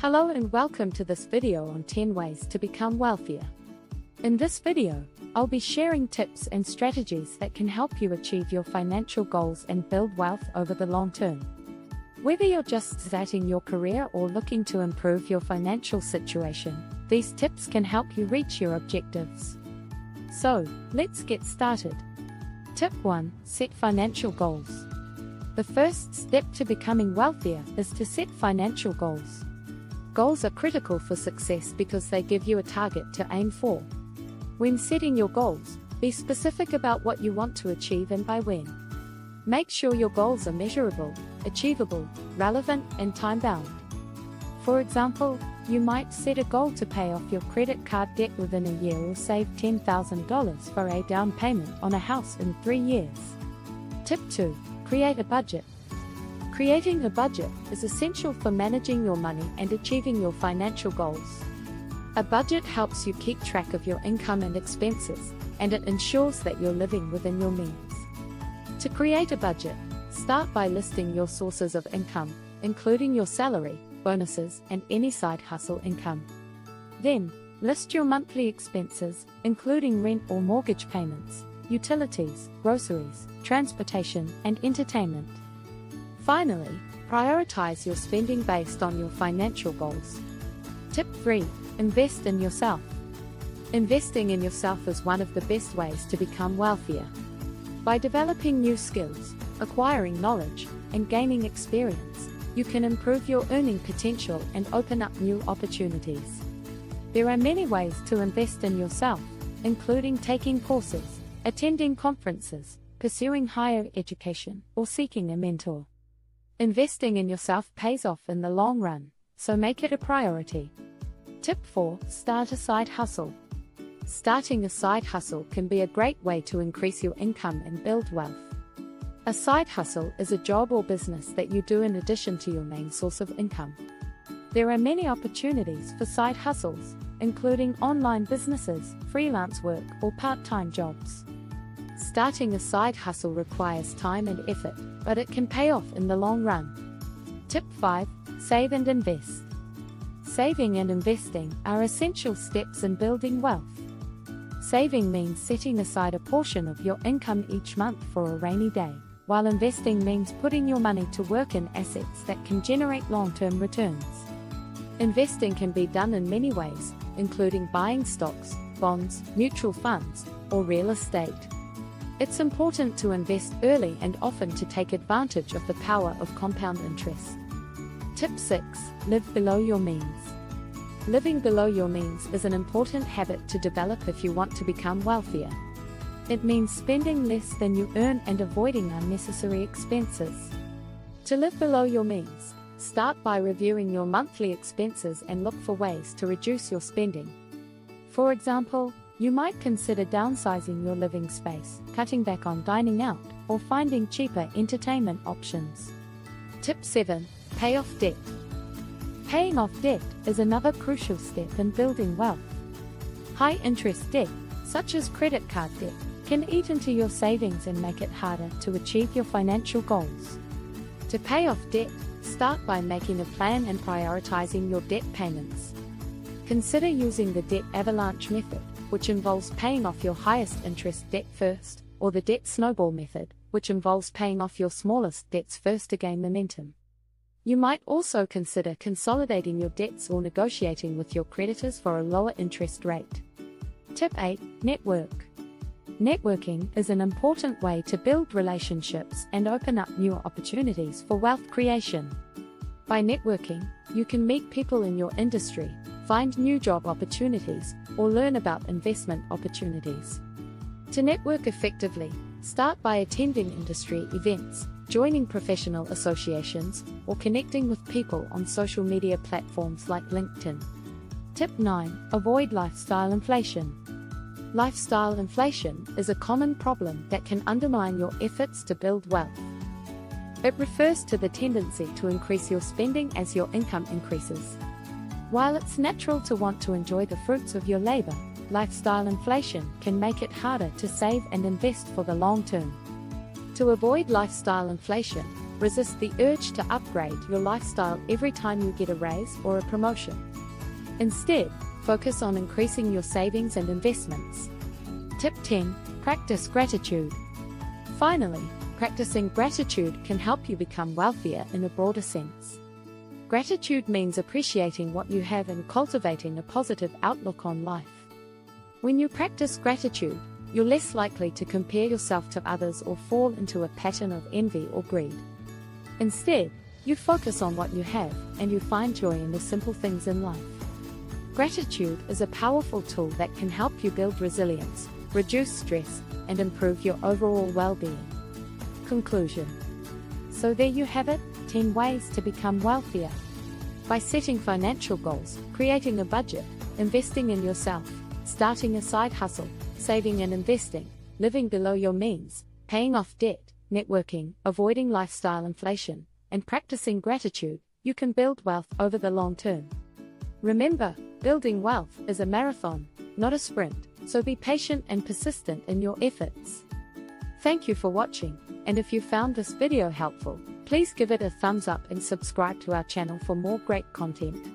Hello and welcome to this video on 10 ways to become wealthier. In this video, I'll be sharing tips and strategies that can help you achieve your financial goals and build wealth over the long term. Whether you're just starting your career or looking to improve your financial situation, these tips can help you reach your objectives. So, let's get started. Tip 1. Set financial goals. The first step to becoming wealthier is to set financial goals. Goals are critical for success because they give you a target to aim for. When setting your goals, be specific about what you want to achieve and by when. Make sure your goals are measurable, achievable, relevant, and time-bound. For example, you might set a goal to pay off your credit card debt within a year or save $10,000 for a down payment on a house in 3 years. Tip 2. Create a budget. Creating a budget is essential for managing your money and achieving your financial goals. A budget helps you keep track of your income and expenses, and it ensures that you're living within your means. To create a budget, start by listing your sources of income, including your salary, bonuses, and any side hustle income. Then, list your monthly expenses, including rent or mortgage payments, utilities, groceries, transportation, and entertainment. Finally, prioritize your spending based on your financial goals. Tip 3. Invest in yourself. Investing in yourself is one of the best ways to become wealthier. By developing new skills, acquiring knowledge, and gaining experience, you can improve your earning potential and open up new opportunities. There are many ways to invest in yourself, including taking courses, attending conferences, pursuing higher education, or seeking a mentor. Investing in yourself pays off in the long run, so make it a priority. Tip 4. Start a side hustle. Starting a side hustle can be a great way to increase your income and build wealth. A side hustle is a job or business that you do in addition to your main source of income. There are many opportunities for side hustles, including online businesses, freelance work, or part-time jobs. Starting a side hustle requires time and effort, but it can pay off in the long run. Tip 5. Save and invest. Saving and investing are essential steps in building wealth. Saving means setting aside a portion of your income each month for a rainy day, while investing means putting your money to work in assets that can generate long-term returns. Investing can be done in many ways, including buying stocks, bonds, mutual funds, or real estate. It's important to invest early and often to take advantage of the power of compound interest. Tip 6. Live below your means. Living below your means is an important habit to develop if you want to become wealthier. It means spending less than you earn and avoiding unnecessary expenses. To live below your means, start by reviewing your monthly expenses and look for ways to reduce your spending. For example, you might consider downsizing your living space, cutting back on dining out, or finding cheaper entertainment options. Tip 7. Pay off debt. Paying off debt is another crucial step in building wealth. High-interest debt, such as credit card debt, can eat into your savings and make it harder to achieve your financial goals. To pay off debt, start by making a plan and prioritizing your debt payments. Consider using the debt avalanche method, which involves paying off your highest interest debt first, or the debt snowball method, which involves paying off your smallest debts first to gain momentum. You might also consider consolidating your debts or negotiating with your creditors for a lower interest rate. Tip 8. Network. Networking is an important way to build relationships and open up new opportunities for wealth creation. By networking, you can meet people in your industry, find new job opportunities, or learn about investment opportunities. To network effectively, start by attending industry events, joining professional associations, or connecting with people on social media platforms like LinkedIn. Tip 9. Avoid lifestyle inflation. Lifestyle inflation is a common problem that can undermine your efforts to build wealth. It refers to the tendency to increase your spending as your income increases. While it's natural to want to enjoy the fruits of your labor, lifestyle inflation can make it harder to save and invest for the long term. To avoid lifestyle inflation, Resist the urge to upgrade your lifestyle every time you get a raise or a promotion. Instead, focus on increasing your savings and investments. Tip 10. Practice gratitude. Finally, practicing gratitude can help you become wealthier in a broader sense. Gratitude means appreciating what you have and cultivating a positive outlook on life. When you practice gratitude, you're less likely to compare yourself to others or fall into a pattern of envy or greed. Instead, you focus on what you have, and you find joy in the simple things in life. Gratitude is a powerful tool that can help you build resilience, reduce stress, and improve your overall well-being. Conclusion. So there you have it, 10 ways to become wealthier. By setting financial goals, creating a budget, investing in yourself, starting a side hustle, saving and investing, living below your means, paying off debt, networking, avoiding lifestyle inflation, and practicing gratitude, you can build wealth over the long term. Remember, building wealth is a marathon, not a sprint, so be patient and persistent in your efforts. Thank you for watching, and if you found this video helpful, please give it a thumbs up and subscribe to our channel for more great content.